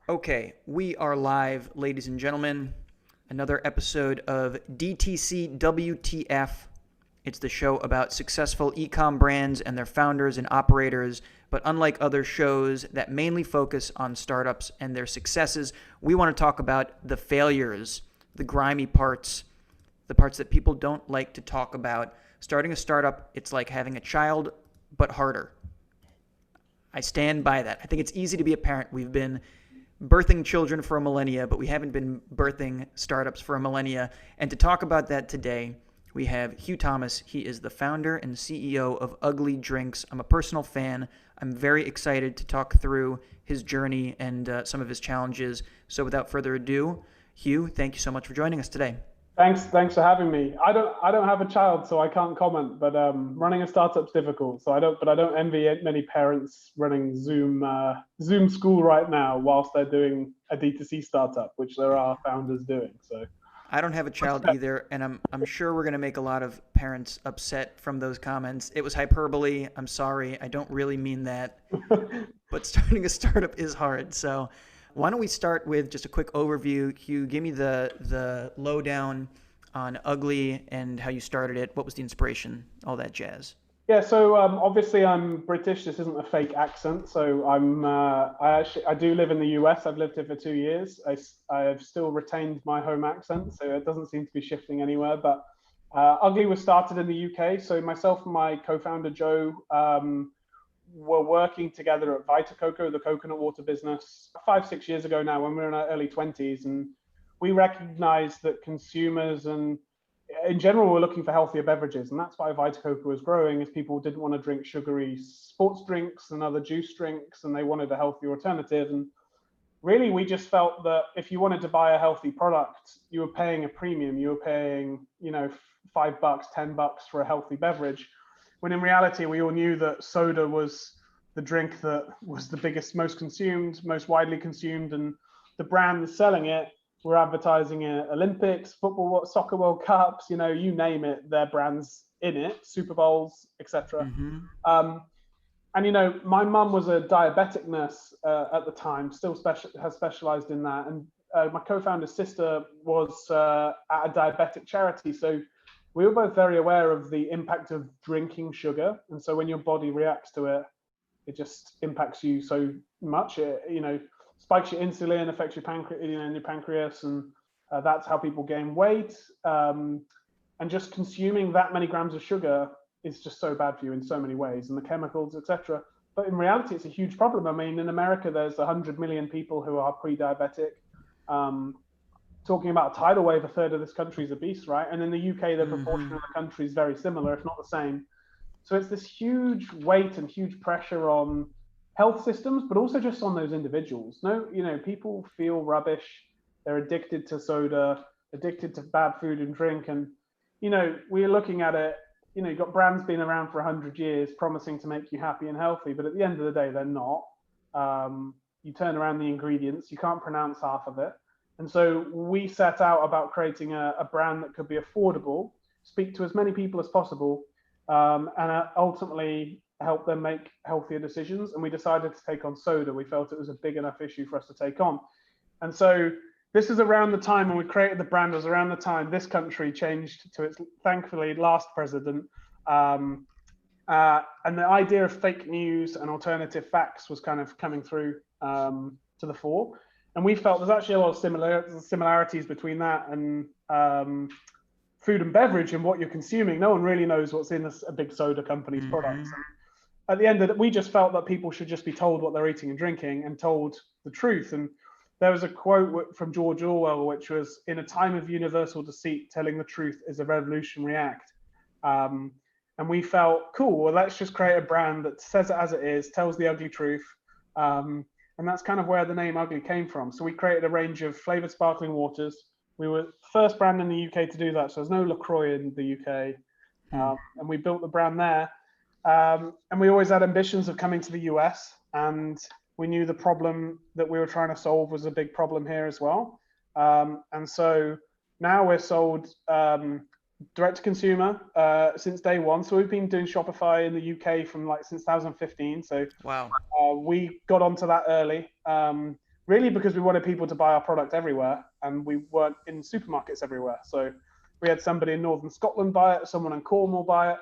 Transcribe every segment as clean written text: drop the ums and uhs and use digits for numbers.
Okay, we are live, ladies and gentlemen. Another episode of DTC WTF. It's the show about successful e-com brands and their founders and operators. But unlike other shows that mainly focus on startups and their successes, we want to talk about the failures, the grimy parts, the parts that people don't like to talk about. Starting a startup, it's like having a child, but harder. I stand by that. I think it's easy to be a parent. We've been birthing children for a millennia, but we haven't been birthing startups for a millennia. And to talk about that today, we have Hugh Thomas. He is the founder and CEO of Ugly Drinks. I'm a personal fan. I'm very excited to talk through his journey and some of his challenges. So without further ado, Hugh, thank you so much for joining us today. Thanks for having me. I don't have a child, so I can't comment. But running a startup's difficult. So I don't envy many parents running Zoom school right now whilst they're doing a D2C startup, which there are founders doing. So I don't have a child either, and I'm sure we're going to make a lot of parents upset from those comments. It was hyperbole. I'm sorry. I don't really mean that. But starting a startup is hard. So why don't we start with just a quick overview? Hugh, give me the lowdown on Ugly and how you started it. What was the inspiration? All that jazz. Yeah, so obviously I'm British. This isn't a fake accent. So I do live in the US. I've lived here for 2 years. I have still retained my home accent, so it doesn't seem to be shifting anywhere. But Ugly was started in the UK. So myself and my co-founder Joe were working together at Vita Coco, the coconut water business, 5-6 years ago now, when we were in our early 20s, and we recognized that consumers and in general were looking for healthier beverages, and that's why Vita Coco was growing, is people didn't want to drink sugary sports drinks and other juice drinks, and they wanted a healthier alternative. And really, we just felt that if you wanted to buy a healthy product, you were paying a premium. You were paying, $5, $10 for a healthy beverage, when in reality, we all knew that soda was the drink that was the biggest, most consumed, most widely consumed, and the brands selling it were advertising it, Olympics, football, soccer World Cups, you name it, their brands in it, Super Bowls, etc. Mm-hmm. And my mum was a diabetic nurse at the time, still has specialized in that, and my co-founder's sister was at a diabetic charity, so we were both very aware of the impact of drinking sugar. And so when your body reacts to it, it just impacts you so much. It, spikes your insulin, affects your pancreas, and that's how people gain weight. And just consuming that many grams of sugar is just so bad for you in so many ways, and the chemicals, etc. But in reality, it's a huge problem. I mean, in America, there's 100 million people who are pre-diabetic. Talking about a tidal wave, a third of this country is obese, right? And in the UK, the proportion of the country is very similar, if not the same. So it's this huge weight and huge pressure on health systems, but also just on those individuals. People feel rubbish. They're addicted to soda, addicted to bad food and drink. And, we're looking at it, you've got brands being around for 100 years promising to make you happy and healthy, but at the end of the day, they're not. You turn around the ingredients, you can't pronounce half of it. And so we set out about creating a brand that could be affordable, speak to as many people as possible, and ultimately help them make healthier decisions. And we decided to take on soda. We felt it was a big enough issue for us to take on. And so this is around the time when we created the brand, was around the time this country changed to its, thankfully, last president. And the idea of fake news and alternative facts was kind of coming through to the fore. And we felt there's actually a lot of similarities between that and food and beverage and what you're consuming. No one really knows what's in a big soda company's products. And at the end of it, we just felt that people should just be told what they're eating and drinking and told the truth. And there was a quote from George Orwell, which was, "In a time of universal deceit, telling the truth is a revolutionary act." And we felt, cool, well, let's just create a brand that says it as it is, tells the ugly truth. And that's kind of where the name Ugly came from. So we created a range of flavored sparkling waters. We were the first brand in the UK to do that. So there's no LaCroix in the UK. And we built the brand there. And we always had ambitions of coming to the US. And we knew the problem that we were trying to solve was a big problem here as well. And so now we're sold direct to consumer since day one. So we've been doing Shopify in the UK from since 2015. So wow, we got onto that early. really because we wanted people to buy our product everywhere, and we weren't in supermarkets everywhere. So we had somebody in Northern Scotland buy it, someone in Cornwall buy it,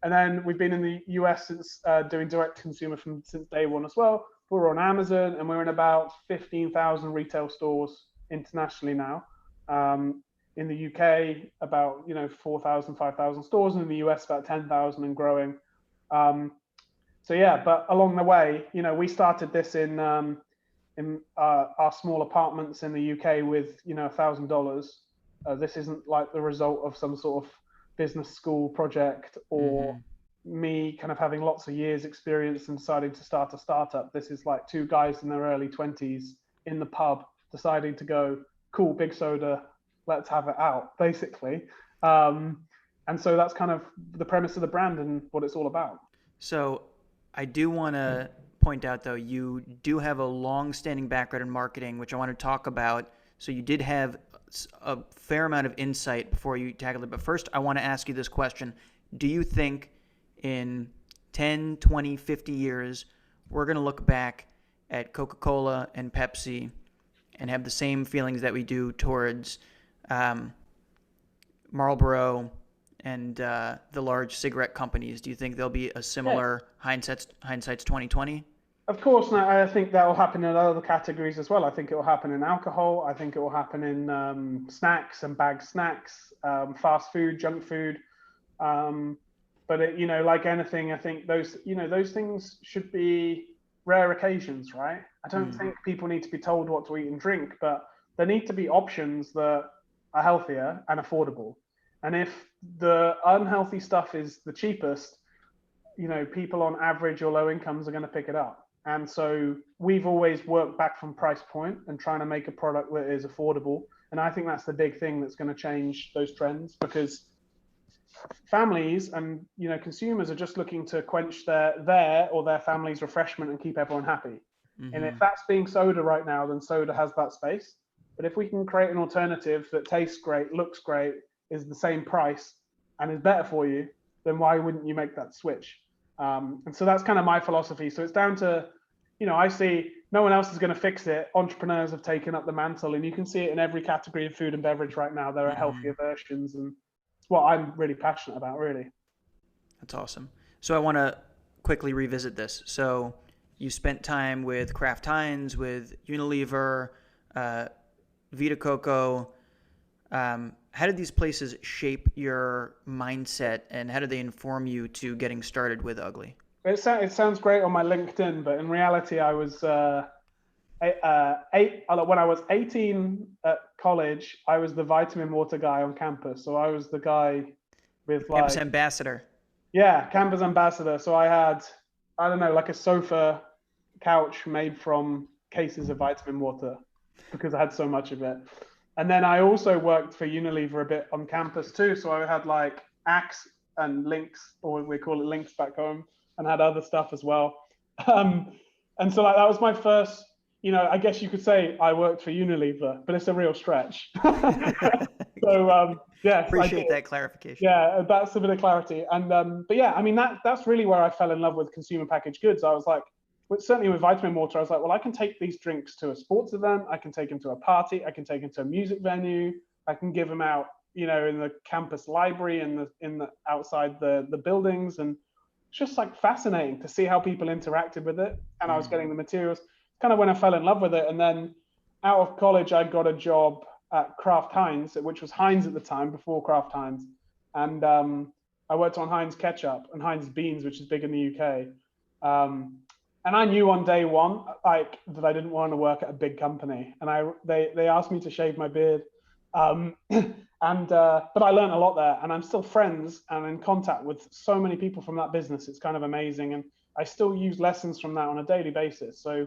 and then we've been in the US since doing direct to consumer since day one as well. We're on Amazon, and we're in about 15,000 retail stores internationally now. In the UK, about 4,000, 5,000 stores, and in the US, about 10,000 and growing. So yeah, but along the way, we started this in our small apartments in the UK with $1,000. This isn't like the result of some sort of business school project or me kind of having lots of years experience and deciding to start a startup. This is like two guys in their early 20s in the pub deciding to go, cool, big soda, let's have it out, basically. And so that's kind of the premise of the brand and what it's all about. So I do want to point out, though, you do have a long-standing background in marketing, which I want to talk about. So you did have a fair amount of insight before you tackled it. But first, I want to ask you this question. Do you think in 10, 20, 50 years, we're going to look back at Coca-Cola and Pepsi and have the same feelings that we do towards Marlboro and the large cigarette companies? Do you think there'll be a similar hindsight's 2020? Of course, I think that will happen in other categories as well. I think it will happen in alcohol. I think it will happen in snacks and bagged snacks, fast food, junk food. But like anything, I think those things should be rare occasions, right? I don't think people need to be told what to eat and drink, but there need to be options that are healthier and affordable. And if the unhealthy stuff is the cheapest, people on average or low incomes are going to pick it up. And so we've always worked back from price point and trying to make a product that is affordable. And I think that's the big thing that's going to change those trends, because families and consumers are just looking to quench their or their family's refreshment and keep everyone happy. And if that's being soda right now, then soda has that space. But if we can create an alternative that tastes great, looks great, is the same price, and is better for you, then why wouldn't you make that switch? And so that's kind of my philosophy. So it's down to, I see no one else is going to fix it. Entrepreneurs have taken up the mantle, and you can see it in every category of food and beverage right now. There are healthier versions, and it's what I'm really passionate about, really. That's awesome. So I want to quickly revisit this. So you spent time with Kraft Heinz, with Unilever, Vita Coco. How did these places shape your mindset, and how did they inform you to getting started with Ugly? It sounds great on my LinkedIn, but in reality, I was when I was 18 at college, I was the vitamin water guy on campus. So I was the guy with campus ambassador. Yeah, campus ambassador. So I had, like a sofa couch made from cases of vitamin water because I had so much of it. And then I also worked for Unilever a bit on campus too. So I had like Axe and Lynx, or we call it Lynx back home, and had other stuff as well. And so that was my first, I guess you could say I worked for Unilever, but it's a real stretch. So yeah. Appreciate that clarification. Yeah, that's a bit of clarity. And but yeah, that's really where I fell in love with consumer packaged goods. I was like, certainly with vitamin water, I was like, well, I can take these drinks to a sports event, I can take them to a party, I can take them to a music venue, I can give them out, in the campus library and in the outside the buildings, and it's just like fascinating to see how people interacted with it. And I was getting the materials. Kind of when I fell in love with it, and then out of college, I got a job at Kraft Heinz, which was Heinz at the time before Kraft Heinz, and I worked on Heinz ketchup and Heinz beans, which is big in the UK. And I knew on day one, that I didn't want to work at a big company. And they asked me to shave my beard. But I learned a lot there, and I'm still friends and in contact with so many people from that business. It's kind of amazing. And I still use lessons from that on a daily basis. So,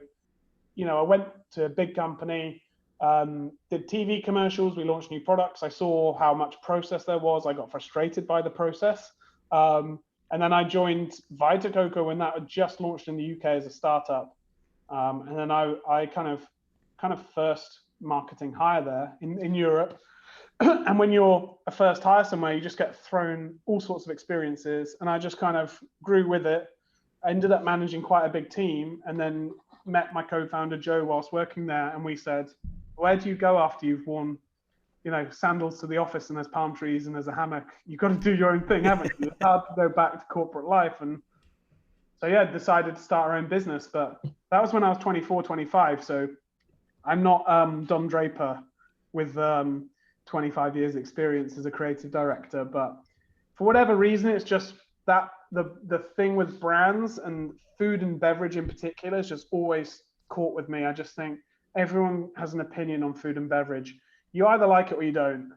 I went to a big company, did TV commercials. We launched new products. I saw how much process there was. I got frustrated by the process. And then I joined Vita Coco when that had just launched in the UK as a startup. And then I kind of first marketing hire there in Europe. And when you're a first hire somewhere, you just get thrown all sorts of experiences. And I just kind of grew with it. I ended up managing quite a big team. And then met my co-founder Joe whilst working there, and we said, where do you go after you've worn, sandals to the office and there's palm trees and there's a hammock? You've got to do your own thing, haven't you? It's hard to go back to corporate life. And so, yeah, decided to start our own business. But that was when I was 24, 25. So I'm not Don Draper with 25 years experience as a creative director. But for whatever reason, it's just that the thing with brands and food and beverage in particular is just always caught with me. I just think everyone has an opinion on food and beverage. You either like it or you don't.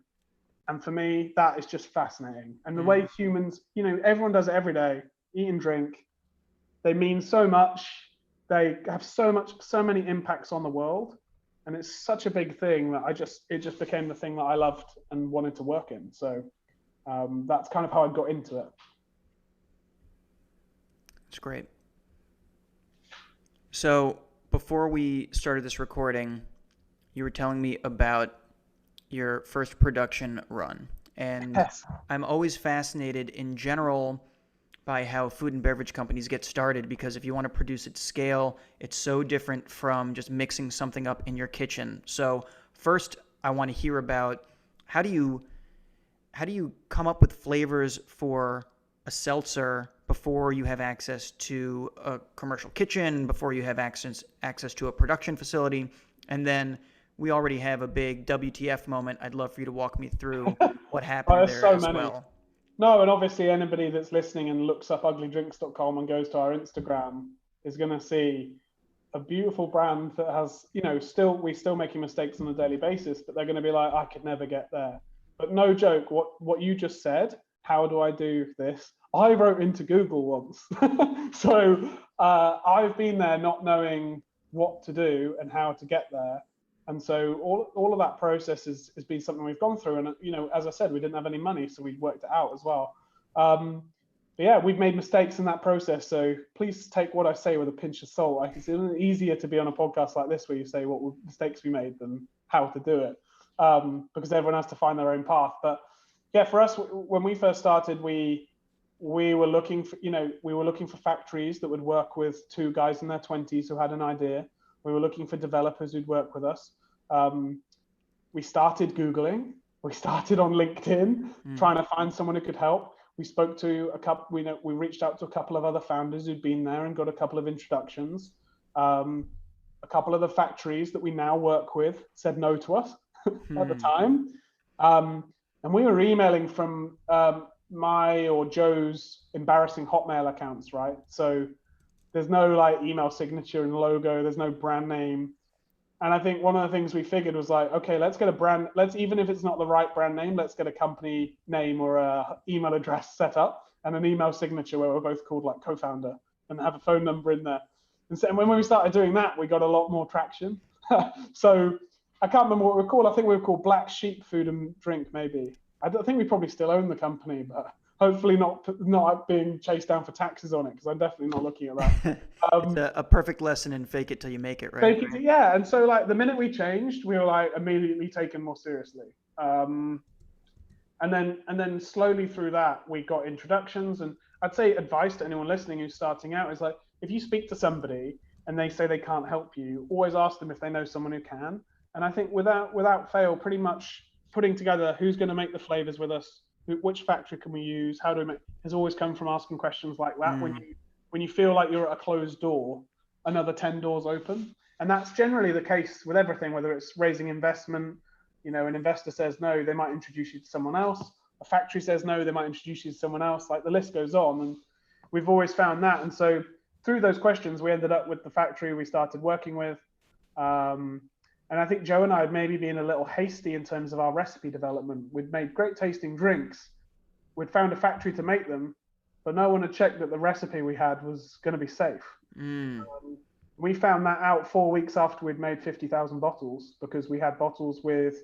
And for me, that is just fascinating. And the way humans, everyone does it every day, eat and drink. They mean so much. They have so many impacts on the world. And it's such a big thing that it just became the thing that I loved and wanted to work in. So that's kind of how I got into it. That's great. So before we started this recording, you were telling me about your first production run. And Yes. I'm always fascinated in general by how food and beverage companies get started, because if you want to produce at scale, it's so different from just mixing something up in your kitchen. So first, I want to hear about how do you come up with flavors for a seltzer before you have access to a commercial kitchen, before you have access to a production facility, and then we already have a big WTF moment. I'd love for you to walk me through what happened there as well. No, and obviously anybody that's listening and looks up uglydrinks.com and goes to our Instagram is going to see a beautiful brand that has, we're still making mistakes on a daily basis, but they're going to be like, I could never get there. But no joke, what you just said, how do I do this? I wrote into Google once. So I've been there not knowing what to do and how to get there. And so all of that process has been something we've gone through. And, as I said, we didn't have any money, so we worked it out as well. But yeah, we've made mistakes in that process. So please take what I say with a pinch of salt. It's easier to be on a podcast like this where you say what mistakes we made than how to do it, because everyone has to find their own path. But yeah, for us, when we first started, we were looking for factories that would work with two guys in their 20s who had an idea. We were looking for developers who'd work with us. We started Googling. We started on LinkedIn, trying to find someone who could help. We spoke to a couple. We reached out to a couple of other founders who'd been there and got a couple of introductions. A couple of the factories that we now work with said no to us at the time, and we were emailing from my or Joe's embarrassing Hotmail accounts, right? So there's no email signature and logo. There's no brand name. And I think one of the things we figured was okay, let's get a brand. Even if it's not the right brand name, let's get a company name or a email address set up and an email signature where we're both called co-founder and have a phone number in there. And when we started doing that, we got a lot more traction. So I can't remember what we were called. I think we were called Black Sheep Food and Drink, maybe. I don't think we probably still own the company, but hopefully not being chased down for taxes on it, because I'm definitely not looking at that. It's a perfect lesson in fake it till you make it, right? Fake it, yeah. And so the minute we changed, we were immediately taken more seriously. And then slowly through that, we got introductions. And I'd say advice to anyone listening who's starting out is if you speak to somebody and they say they can't help you, always ask them if they know someone who can. And I think without fail, pretty much putting together who's going to make the flavors with us, which factory can we use, how do we make, has always come from asking questions like that. When you feel like you're at a closed door, another 10 doors open. And that's generally the case with everything, whether it's raising investment, an investor says no, they might introduce you to someone else. A factory says no, they might introduce you to someone else. The list goes on. And we've always found that. And so through those questions, we ended up with the factory we started working with. And I think Joe and I had maybe been a little hasty in terms of our recipe development. We'd made great tasting drinks. We'd found a factory to make them, but no one had checked that the recipe we had was going to be safe. We found that out 4 weeks after we'd made 50,000 bottles, because we had bottles with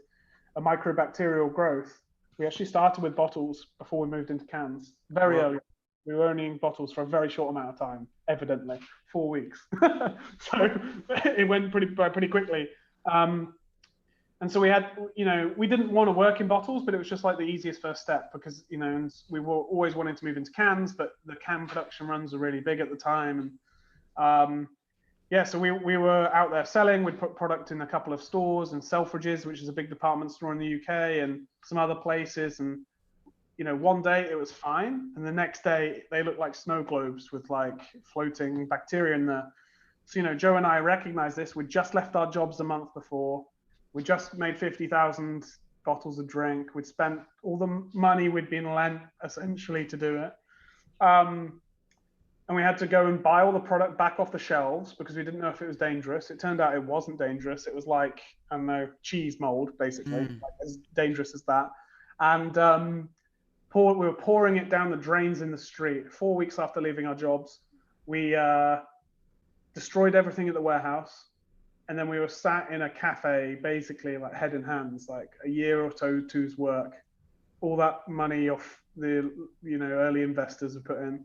a microbacterial growth. We actually started with bottles before we moved into cans, very early. We were only in bottles for a very short amount of time, evidently, 4 weeks. So it went pretty quickly. And so we had, we didn't want to work in bottles, but it was just the easiest first step, because, and we were always wanting to move into cans, but the can production runs were really big at the time. And yeah, so we were out there selling. We'd put product in a couple of stores and Selfridges, which is a big department store in the UK, and some other places. And one day it was fine, and the next day they looked like snow globes with like floating bacteria in there. So Joe and I recognized this. We'd just left our jobs a month before. We just made 50,000 bottles of drink. We'd spent all the money we'd been lent essentially to do it. And we had to go and buy all the product back off the shelves because we didn't know if it was dangerous. It turned out it wasn't dangerous. It was like, I don't know, cheese mold, basically, like as dangerous as that. And we were pouring it down the drains in the street. 4 weeks after leaving our jobs, we destroyed everything at the warehouse. And then we were sat in a cafe, basically like head in hands, like a year or two's work. All that money off the early investors have put in.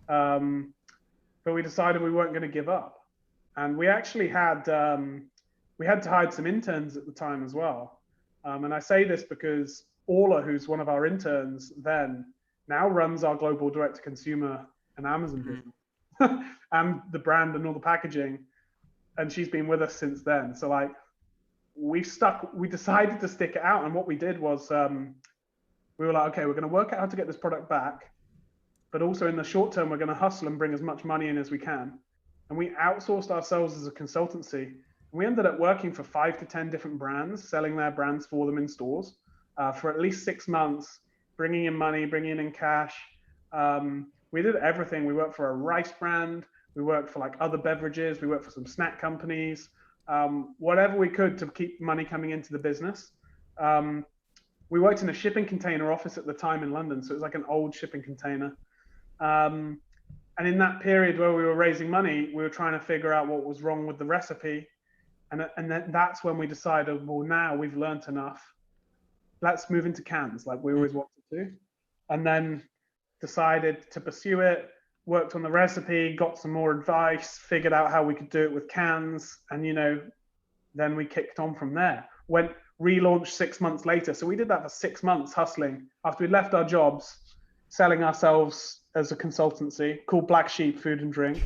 But we decided we weren't going to give up, and we actually had to hire some interns at the time as well. And I say this because Orla, who's one of our interns then, now runs our global direct-to-consumer and Amazon business, and the brand and all the packaging, and she's been with us since then. So like we decided to stick it out, and what we did was we were like, okay, we're going to work out how to get this product back. But also in the short term, we're going to hustle and bring as much money in as we can. And we outsourced ourselves as a consultancy. We ended up working for 5 to 10 different brands, selling their brands for them in stores for at least 6 months, bringing in money, bringing in cash. We did everything. We worked for a rice brand. We worked for like other beverages. We worked for some snack companies, whatever we could to keep money coming into the business. We worked in a shipping container office at the time in London. So it was like an old shipping container. And in that period where we were raising money, we were trying to figure out what was wrong with the recipe. And that's when we decided, well, now we've learned enough. Let's move into cans like we always wanted to. And then decided to pursue it, worked on the recipe, got some more advice, figured out how we could do it with cans. And, then we kicked on from there. Went relaunched 6 months later. So we did that for 6 months hustling after we left our jobs, selling ourselves as a consultancy called Black Sheep Food and Drink.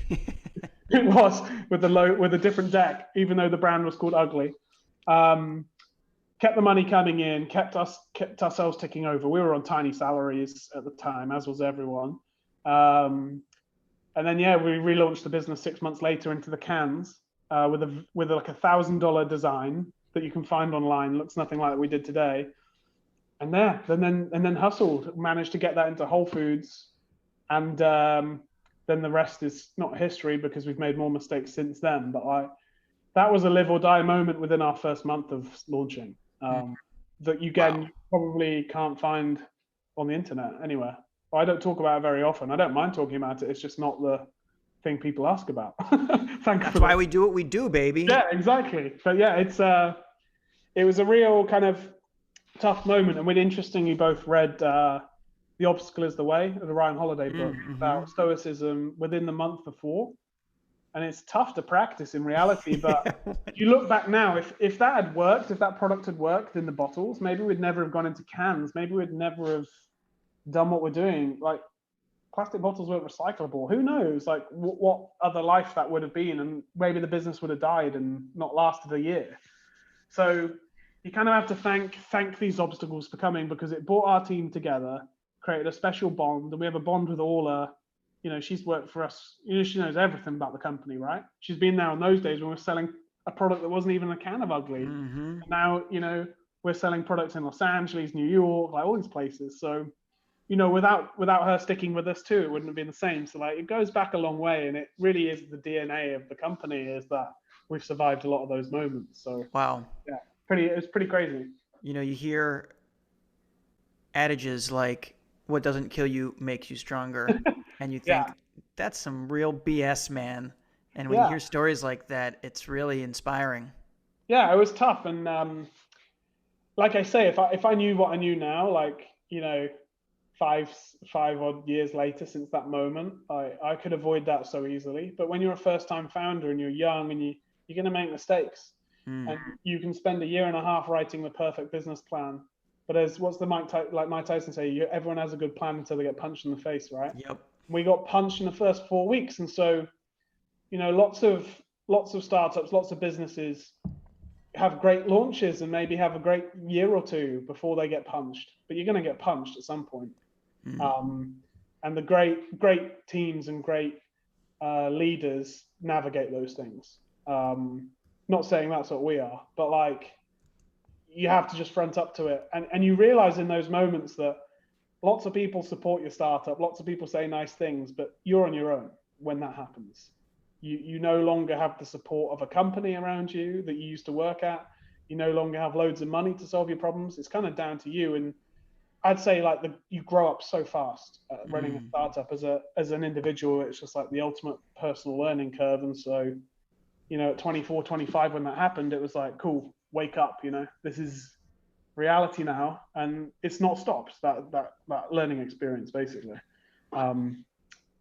It was with a different deck, even though the brand was called Ugly. Kept the money coming in, kept ourselves ticking over. We were on tiny salaries at the time, as was everyone. And then we relaunched the business 6 months later into the cans with like $1,000 design that you can find online. Looks nothing like we did today. And then hustled, managed to get that into Whole Foods. And then the rest is not history because we've made more mistakes since then. But that was a live or die moment within our first month of launching that you probably can't find on the internet anywhere. I don't talk about it very often. I don't mind talking about it. It's just not the thing people ask about. That's why we do what we do, baby. Yeah, exactly. But yeah, it was a real kind of tough moment. And we'd interestingly both read The Obstacle is the Way, the Ryan Holiday book about stoicism within the month before. And it's tough to practice in reality, but you look back now, if that had worked, if that product had worked in the bottles, maybe we'd never have gone into cans. Maybe we'd never have done what we're doing. Like plastic bottles weren't recyclable. Who knows? Like what other life that would have been, and maybe the business would have died and not lasted a year. So you kind of have to thank these obstacles for coming, because it brought our team together, created a special bond, and we have a bond with Orla. She's worked for us. She knows everything about the company, right? She's been there on those days when we're selling a product that wasn't even a can of Ugly. And now, we're selling products in Los Angeles, New York, like all these places. So, without her sticking with us too, it wouldn't have been the same. So like, it goes back a long way, and it really is the DNA of the company is that we've survived a lot of those moments. So wow, yeah, it's pretty crazy. You hear adages like, "What doesn't kill you makes you stronger." And you think, that's some real BS, man. And when you hear stories like that, it's really inspiring. Yeah, it was tough. And like I say, if I knew what I knew now, like, 5 odd years later since that moment, I could avoid that so easily. But when you're a first-time founder and you're young and you're going to make mistakes, and you can spend a year and a half writing the perfect business plan. But what's the Mike Tyson say? Everyone has a good plan until they get punched in the face, right? Yep. We got punched in the first 4 weeks, and so lots of lots of startups, lots of businesses have great launches and maybe have a great year or two before they get punched, but you're going to get punched at some point. And the great teams and great leaders navigate those things. Not saying that's what we are, but like, you have to just front up to it. And you realize in those moments that lots of people support your startup, lots of people say nice things, but you're on your own when that happens. You no longer have the support of a company around you that you used to work at. You no longer have loads of money to solve your problems. It's kind of down to you. And I'd say like you grow up so fast running a startup as an individual. It's just like the ultimate personal learning curve. And so, at 24, 25, when that happened, it was like, cool, wake up, this is reality now. And it's not stopped, that learning experience, basically.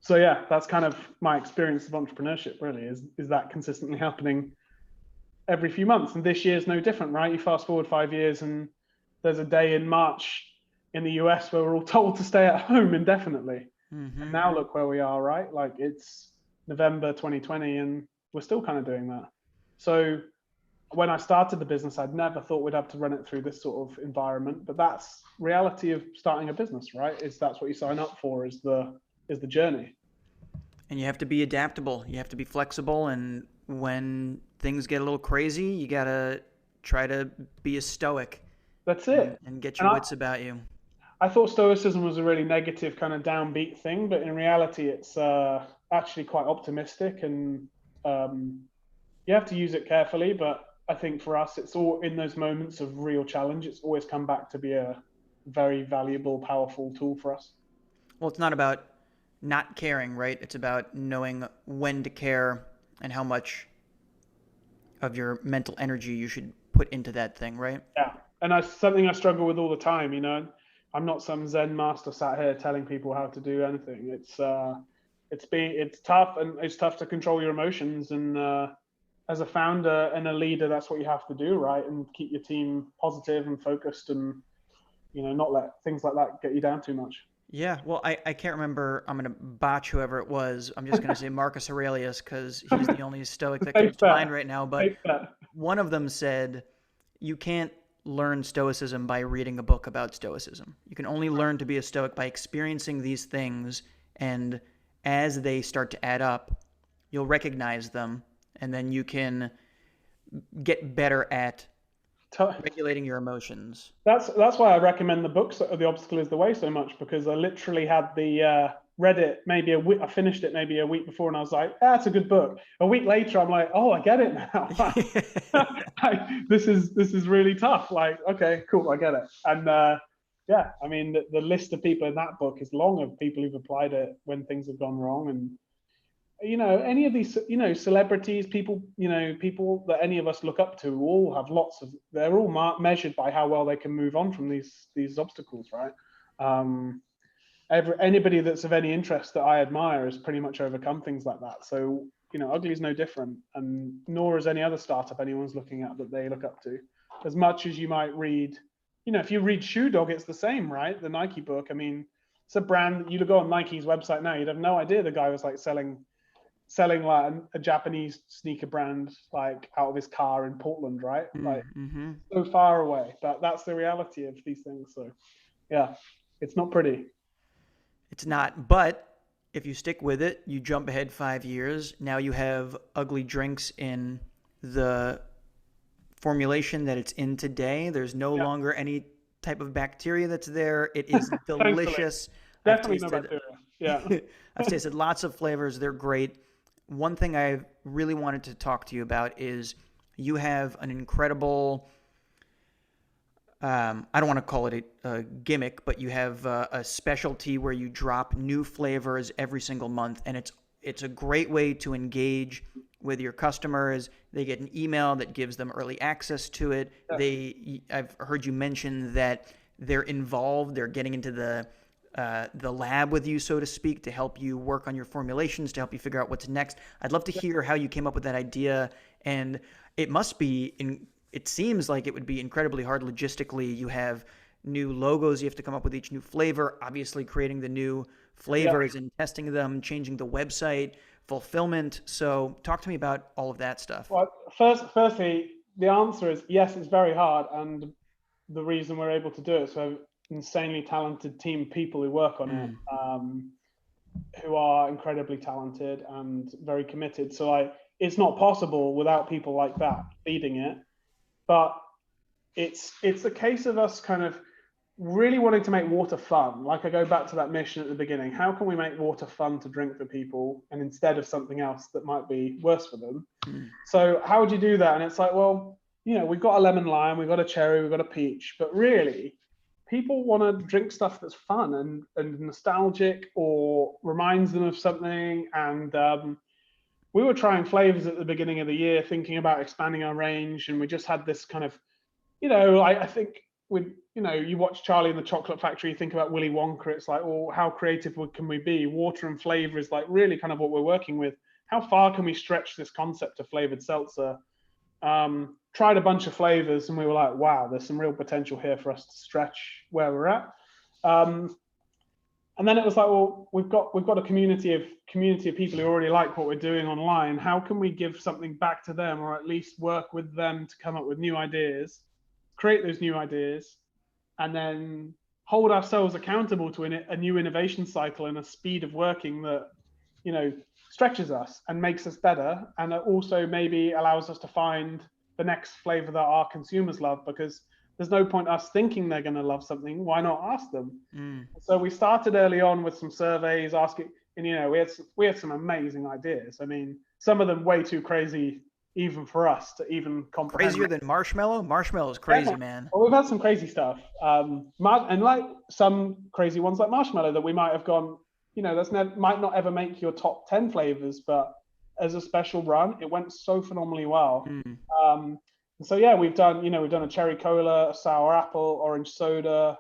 So yeah, that's kind of my experience of entrepreneurship, really, is that consistently happening every few months. And this year's no different, right? You fast forward 5 years and there's a day in March in the US where we're all told to stay at home indefinitely. And now look where we are, right? Like, it's November 2020 and we're still kind of doing that. So when I started the business, I'd never thought we'd have to run it through this sort of environment, but that's reality of starting a business, right? That's what you sign up for, is the journey. And you have to be adaptable. You have to be flexible. And when things get a little crazy, you got to try to be a stoic. That's it. And get your wits about you. I thought stoicism was a really negative kind of downbeat thing, but in reality, it's actually quite optimistic, and you have to use it carefully. But I think for us, it's all in those moments of real challenge. It's always come back to be a very valuable, powerful tool for us. Well, it's not about not caring, right? It's about knowing when to care and how much of your mental energy you should put into that thing, right? Yeah. And that's something I struggle with all the time, I'm not some Zen master sat here telling people how to do anything. It's tough, and it's tough to control your emotions. And as a founder and a leader, that's what you have to do, right? And keep your team positive and focused, and not let things like that get you down too much. Yeah, well, I can't remember. I'm going to botch whoever it was. I'm just going to say Marcus Aurelius, because he's the only stoic that comes to mind right now. But one of them said, you can't learn stoicism by reading a book about stoicism. You can only learn to be a stoic by experiencing these things, and as they start to add up, you'll recognize them, and then you can get better at regulating your emotions. That's why I recommend the books, The Obstacle is the Way, so much, because I literally had read it maybe a week. I finished it maybe a week before, and I was like, "That's a good book." A week later, I'm like, "Oh, I get it now." This is really tough. Like, okay, cool, I get it. And yeah, I mean, the list of people in that book is long, of people who've applied it when things have gone wrong. And any of these, celebrities, people, people that any of us look up to, all have they're all measured by how well they can move on from these obstacles, right? Anybody that's of any interest that I admire has pretty much overcome things like that. So, Ugly is no different, and nor is any other startup anyone's looking at that they look up to. As much as you might read, if you read Shoe Dog, it's the same, right? The Nike book. I mean, it's a brand. You go on Nike's website now, you'd have no idea the guy was like selling like a Japanese sneaker brand, like out of his car in Portland, right? Like so far away. But that's the reality of these things. So yeah, it's not pretty. It's not, but if you stick with it, you jump ahead 5 years. Now you have Ugly drinks in the formulation that it's in today. There's no longer any type of bacteria that's there. It is delicious. Definitely no bacteria. Yeah. I've tasted lots of flavors. They're great. One thing I really wanted to talk to you about is you have an incredible, I don't want to call it a gimmick, but you have a specialty where you drop new flavors every single month, and it's a great way to engage with your customers. They get an email that gives them early access to it. I've heard you mention that they're involved. They're getting into the lab with you, so to speak, to help you work on your formulations, to help you figure out what's next. I'd love to hear how you came up with that idea, and it seems like it would be incredibly hard logistically. You have new logos you have to come up with each new flavor, obviously creating the new flavors and testing them, changing the website fulfillment. So talk to me about all of that stuff. Well, firstly, the answer is yes, it's very hard. And the reason we're able to do it, so insanely talented team of people who work on it, who are incredibly talented and very committed. So it's not possible without people like that leading it. But it's a case of us kind of really wanting to make water fun. Like I go back to that mission at the beginning. How can we make water fun to drink for people, and instead of something else that might be worse for them? So how would you do that? And it's like, well, we've got a lemon lime, we've got a cherry, we've got a peach, but really people want to drink stuff that's fun and nostalgic or reminds them of something. And we were trying flavors at the beginning of the year, thinking about expanding our range, and we just had this kind of, I think with, you watch Charlie and the Chocolate Factory, you think about Willy Wonka, it's like, well, how creative can we be? Water and flavor is like really kind of what we're working with. How far can we stretch this concept of flavored seltzer? Tried a bunch of flavors, and we were like, wow, there's some real potential here for us to stretch where we're at. And then it was like, well, we've got a community of people who already like what we're doing online. How can we give something back to them, or at least work with them to come up with new ideas, create those new ideas, and then hold ourselves accountable to a new innovation cycle and a speed of working that, stretches us and makes us better, and it also maybe allows us to find the next flavor that our consumers love, because there's no point us thinking they're going to love something. Why not ask them? So we started early on with some surveys, asking, and we had some amazing ideas. I mean, some of them way too crazy even for us to even comprehend. Crazier than marshmallow? Marshmallow is crazy, man. Well, we've had some crazy stuff, and like some crazy ones like marshmallow that we might have gone, might not ever make your top 10 flavors, but as a special run, it went so phenomenally well. So yeah, we've done a cherry cola, a sour apple, orange soda,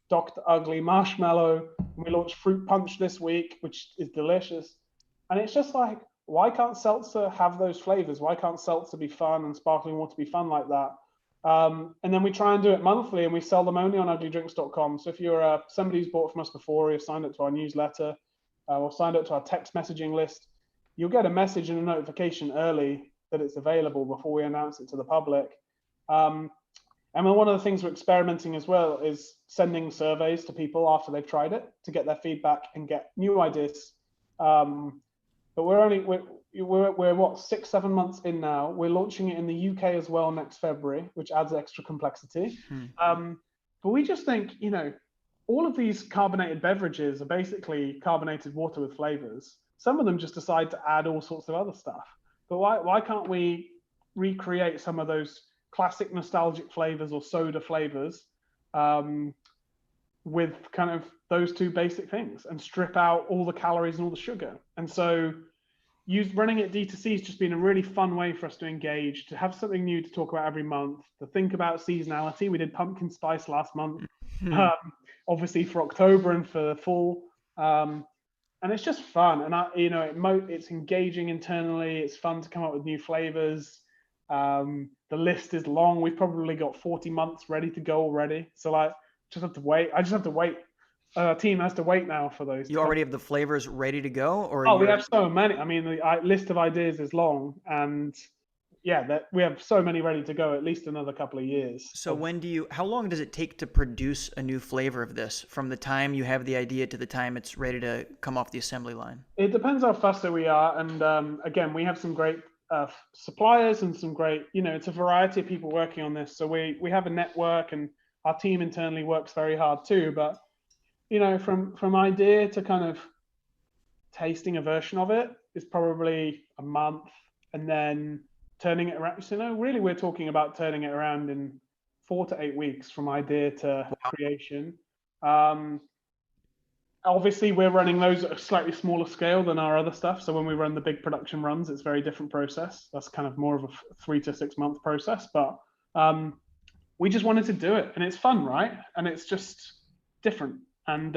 Dr. Ugly marshmallow. We launched fruit punch this week, which is delicious. And it's just like, why can't seltzer have those flavors? Why can't seltzer be fun and sparkling water be fun like that? And then we try and do it monthly, and we sell them only on uglydrinks.com. So if you're somebody who's bought from us before, or you've signed up to our newsletter, or signed up to our text messaging list, you'll get a message and a notification early that it's available before we announce it to the public. And then one of the things we're experimenting as well is sending surveys to people after they've tried it to get their feedback and get new ideas. But we're what, 6-7 months in now. We're launching it in the UK as well next February, which adds extra complexity. But we just think, all of these carbonated beverages are basically carbonated water with flavors. Some of them just decide to add all sorts of other stuff. But why can't we recreate some of those classic nostalgic flavors or soda flavors with kind of those two basic things, and strip out all the calories and all the sugar? And so running it DTC has just been a really fun way for us to engage, to have something new to talk about every month, to think about seasonality. We did pumpkin spice last month, obviously for October and for the fall. And it's just fun. And it's engaging internally. It's fun to come up with new flavors. The list is long. We've probably got 40 months ready to go already. So I just have to wait. Our team has to wait now for those. You already have the flavors ready to go? Or we have so many. I mean, the list of ideas is long, and we have so many ready to go, at least another couple of years. So how long does it take to produce a new flavor of this, from the time you have the idea to the time it's ready to come off the assembly line? It depends how fast we are. And again, we have some great suppliers and some great, it's a variety of people working on this. So we have a network, and our team internally works very hard too. But, from idea to kind of tasting a version of it is probably a month, and then turning it around. So really we're talking about turning it around in 4 to 8 weeks from idea to creation. Obviously we're running those at a slightly smaller scale than our other stuff. So when we run the big production runs, it's a very different process. That's kind of more of a 3 to 6 month process, but we just wanted to do it, and it's fun, right? And it's just different. And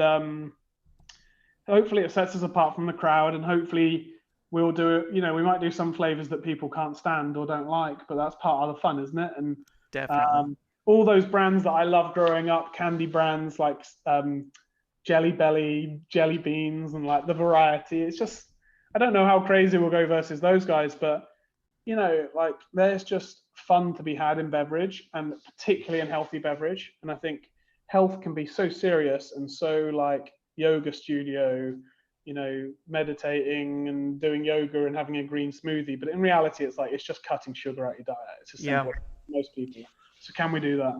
hopefully it sets us apart from the crowd, and hopefully we'll do it. We might do some flavors that people can't stand or don't like, but that's part of the fun, isn't it? And definitely all those brands that I loved growing up, candy brands like Jelly Belly, Jelly Beans, and like the variety. It's just, I don't know how crazy we'll go versus those guys, but like there's just fun to be had in beverage, and particularly in healthy beverage. And I think health can be so serious and so like yoga studio, meditating and doing yoga and having a green smoothie. But in reality, it's like it's just cutting sugar out your diet. It's as simple as most people. So can we do that?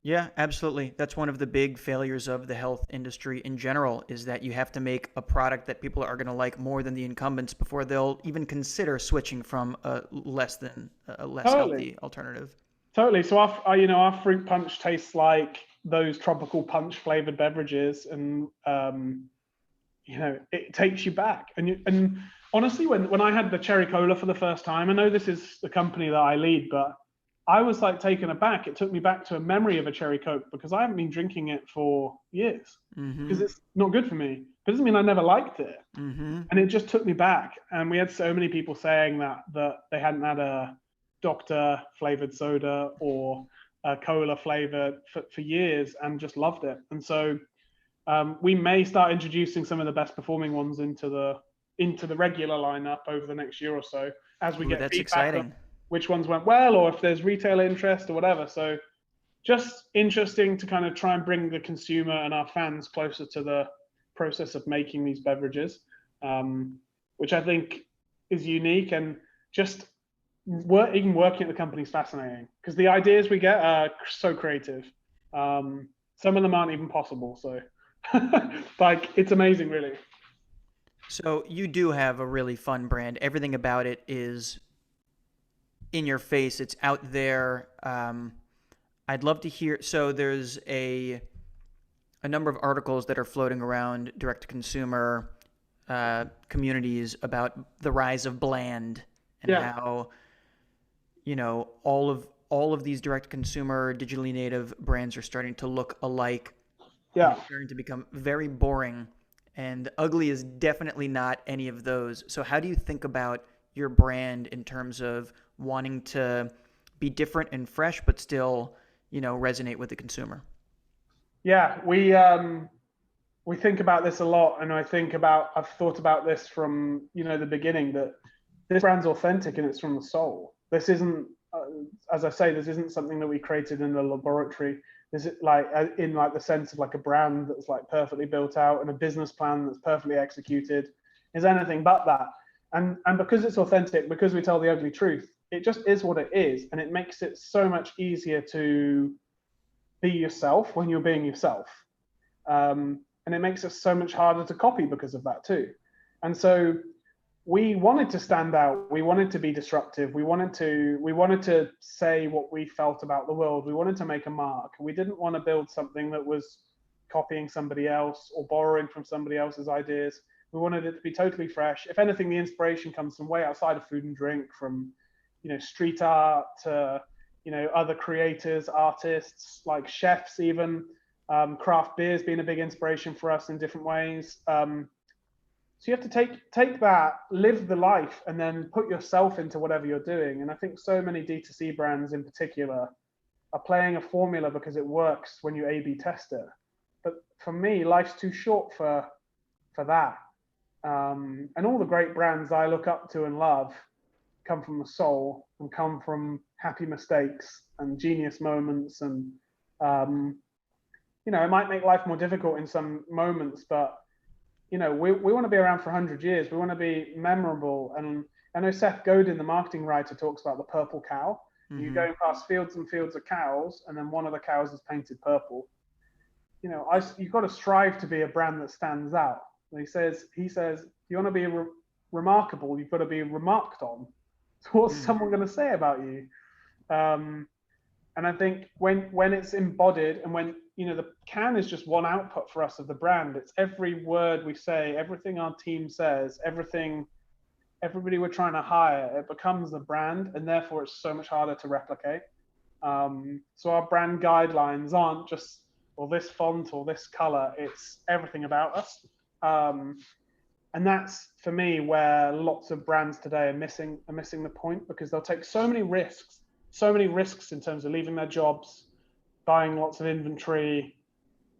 Yeah, absolutely. That's one of the big failures of the health industry in general is that you have to make a product that people are going to like more than the incumbents before they'll even consider switching from a less Totally. healthy alternative. Totally. So our fruit punch tastes like those tropical punch flavored beverages, and it takes you back. And honestly, when I had the cherry cola for the first time, I know this is the company that I lead, but I was like taken aback. It took me back to a memory of a cherry Coke because I haven't been drinking it for years because it's not good for me. But it doesn't mean I never liked it. And it just took me back. And we had so many people saying that they hadn't had a Dr. flavored soda or a cola flavor for years and just loved it. And so we may start introducing some of the best performing ones into the regular lineup over the next year or so as we get that's feedback exciting. on which ones went well, or if there's retail interest or whatever. So just interesting to kind of try and bring the consumer and our fans closer to the process of making these beverages, which I think is unique. And just even working at the company is fascinating because the ideas we get are so creative. Some of them aren't even possible. So like, it's amazing, really. So you do have a really fun brand. Everything about it is in your face. It's out there. I'd love to hear. So there's a number of articles that are floating around direct-to-consumer communities about the rise of bland and how all of these direct-to-consumer digitally native brands are starting to look alike. Yeah, and starting to become very boring. And Ugly is definitely not any of those. So how do you think about your brand in terms of wanting to be different and fresh, but still, resonate with the consumer? Yeah, we think about this a lot, and I've thought about this from the beginning, that this brand's authentic and it's from the soul. This isn't, as I say, this isn't something that we created in the laboratory. This is like in like the sense of like a brand that's like perfectly built out and a business plan that's perfectly executed. Is anything but that. And because it's authentic, because we tell the ugly truth, it just is what it is, and it makes it so much easier to be yourself when you're being yourself. And it makes it so much harder to copy because of that too. And so we wanted to stand out. We wanted to be disruptive. We wanted to say what we felt about the world. We wanted to make a mark. We didn't want to build something that was copying somebody else or borrowing from somebody else's ideas. We wanted it to be totally fresh. If anything, the inspiration comes from way outside of food and drink, from street art to other creators, artists, like chefs, even craft beers being a big inspiration for us in different ways. So you have to take that, live the life, and then put yourself into whatever you're doing. And I think so many D2C brands in particular are playing a formula because it works when you A/B test it. But for me, life's too short for that. And all the great brands I look up to and love come from the soul and come from happy mistakes and genius moments. And it might make life more difficult in some moments, but we want to be around for 100 years. We want to be memorable. And I know Seth Godin, the marketing writer, talks about the purple cow. Mm-hmm. You're going past fields and fields of cows, and then one of the cows is painted purple. You've got to strive to be a brand that stands out. And he says, if you want to be remarkable, you've got to be remarked on. So what's someone going to say about you? And I think when it's embodied, and when the can is just one output for us of the brand. It's every word we say, everything our team says, everybody we're trying to hire. It becomes the brand, and therefore it's so much harder to replicate. So our brand guidelines aren't just, well, this font or this color. It's everything about us. And that's, for me, where lots of brands today are missing the point, because they'll take so many risks in terms of leaving their jobs, buying lots of inventory,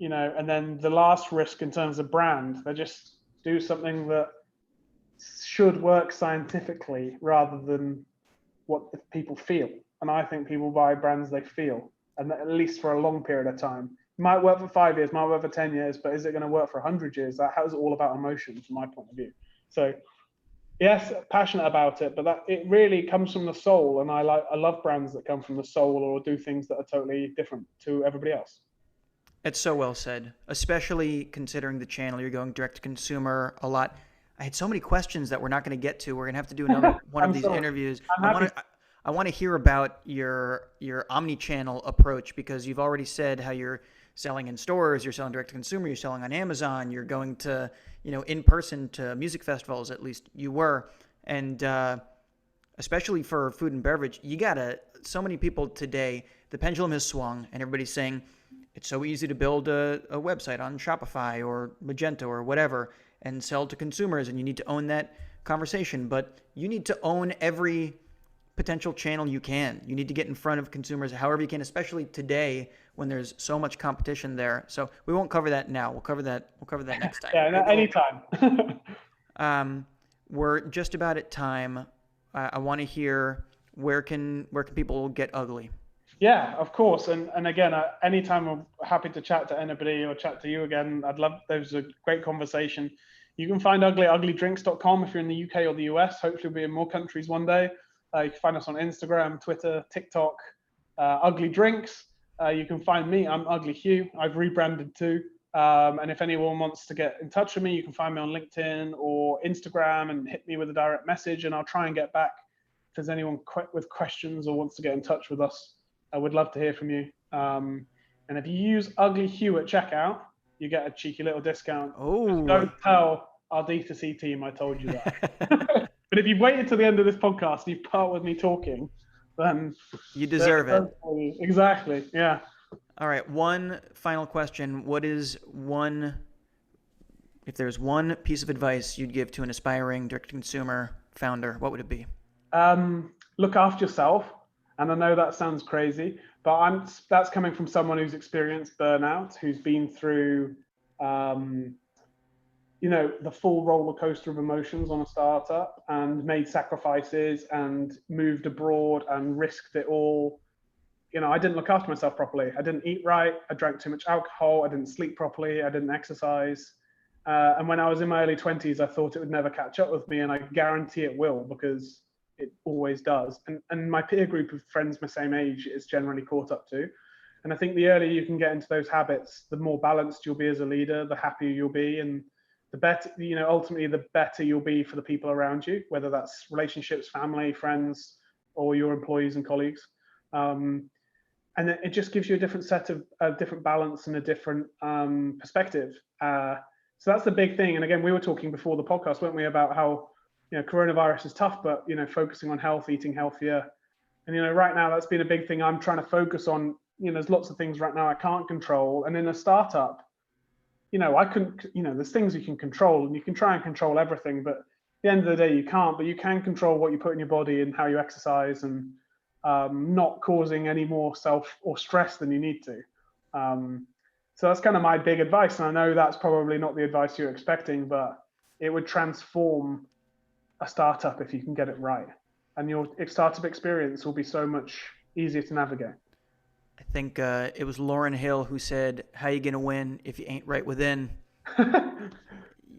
and then the last risk in terms of brand, they just do something that should work scientifically rather than what people feel. And I think people buy brands they feel, and at least for a long period of time. It might work for 5 years, might work for 10 years, but is it going to work for 100 years? That is all about emotion from my point of view. So yes, passionate about it, but that it really comes from the soul. And I love brands that come from the soul or do things that are totally different to everybody else. It's so well said, especially considering the channel. You're going direct to consumer a lot. I had so many questions that we're not going to get to. We're going to have to do another one of these interviews. I want to hear about your omni-channel approach, because you've already said how you're selling in stores, you're selling direct to consumer, you're selling on Amazon, you're going to, in person to music festivals, at least you were. And especially for food and beverage, so many people today, the pendulum has swung and everybody's saying, it's so easy to build a website on Shopify or Magento or whatever and sell to consumers, and you need to own that conversation. But you need to own every potential channel you can. You need to get in front of consumers however you can, especially today when there's so much competition there. So we won't cover that now. We'll cover that next time. Yeah, anytime. We're just about at time. I want to hear where can people get Ugly? Yeah, of course. And again, anytime I'm happy to chat to anybody or chat to you again. I'd love, there was a great conversation. You can find Ugly at uglydrinks.com if you're in the UK or the US. Hopefully we'll be in more countries one day. You can find us on Instagram, Twitter, TikTok, Ugly Drinks. You can find me, I'm Ugly Hugh. I've rebranded too. And if anyone wants to get in touch with me, you can find me on LinkedIn or Instagram and hit me with a direct message, and I'll try and get back if there's anyone with questions or wants to get in touch with us. I would love to hear from you. And if you use Ugly Hugh at checkout, you get a cheeky little discount. Oh, don't tell our D2C team I told you that. But if you've waited till the end of this podcast and you've part with me talking, then you deserve it. Exactly. Yeah. All right. One final question. If there's one piece of advice you'd give to an aspiring direct-to-consumer founder, what would it be? Look after yourself. And I know that sounds crazy, but that's coming from someone who's experienced burnout, who's been through, the full roller coaster of emotions on a startup and made sacrifices and moved abroad and risked it all. I didn't look after myself properly. I didn't eat right. I drank too much alcohol. I didn't sleep properly. I didn't exercise. And when I was in my early 20s, I thought it would never catch up with me. And I guarantee it will, because it always does. And my peer group of friends my same age is generally caught up to. And I think the earlier you can get into those habits, the more balanced you'll be as a leader, the happier you'll be, and the better, ultimately the better you'll be for the people around you, whether that's relationships, family, friends, or your employees and colleagues. And it just gives you a different set of different balance and a different perspective. So that's the big thing. And again, we were talking before the podcast, weren't we, about how coronavirus is tough, but focusing on health, eating healthier. And right now that's been a big thing I'm trying to focus on. There's lots of things right now I can't control. And in a startup, I couldn't, there's things you can control, and you can try and control everything, but at the end of the day you can't. But you can control what you put in your body and how you exercise, and not causing any more self or stress than you need to. So that's kind of my big advice. And I know that's probably not the advice you're expecting, but it would transform a startup if you can get it right, and your startup experience will be so much easier to navigate. I think it was Lauryn Hill who said, "How you gonna win if you ain't right within?"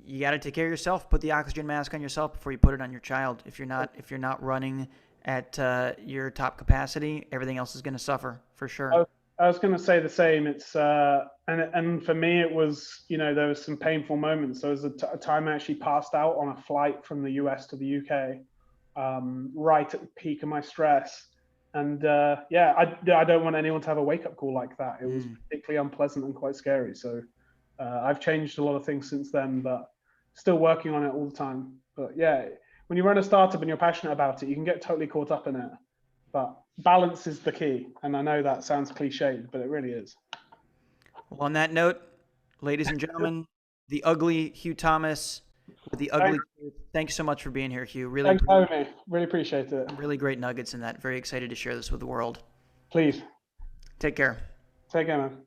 You got to take care of yourself. Put the oxygen mask on yourself before you put it on your child. If you're not running at your top capacity, everything else is going to suffer for sure. I was going to say the same. It's and for me it was, there was some painful moments. There was a time I actually passed out on a flight from the US to the UK, right at the peak of my stress. And I don't want anyone to have a wake-up call like that. It was particularly unpleasant and quite scary. So I've changed a lot of things since then, but still working on it all the time. But yeah, when you run a startup and you're passionate about it, you can get totally caught up in it. But balance is the key. And I know that sounds cliched, but it really is. Well, on that note, ladies and gentlemen, the Ugly Hugh Thomas with the Ugly. Thank you so much for being here, Hugh. Thanks for having me. Really appreciate it. Really great nuggets in that. Very excited to share this with the world. Please. Take care. Take care, man.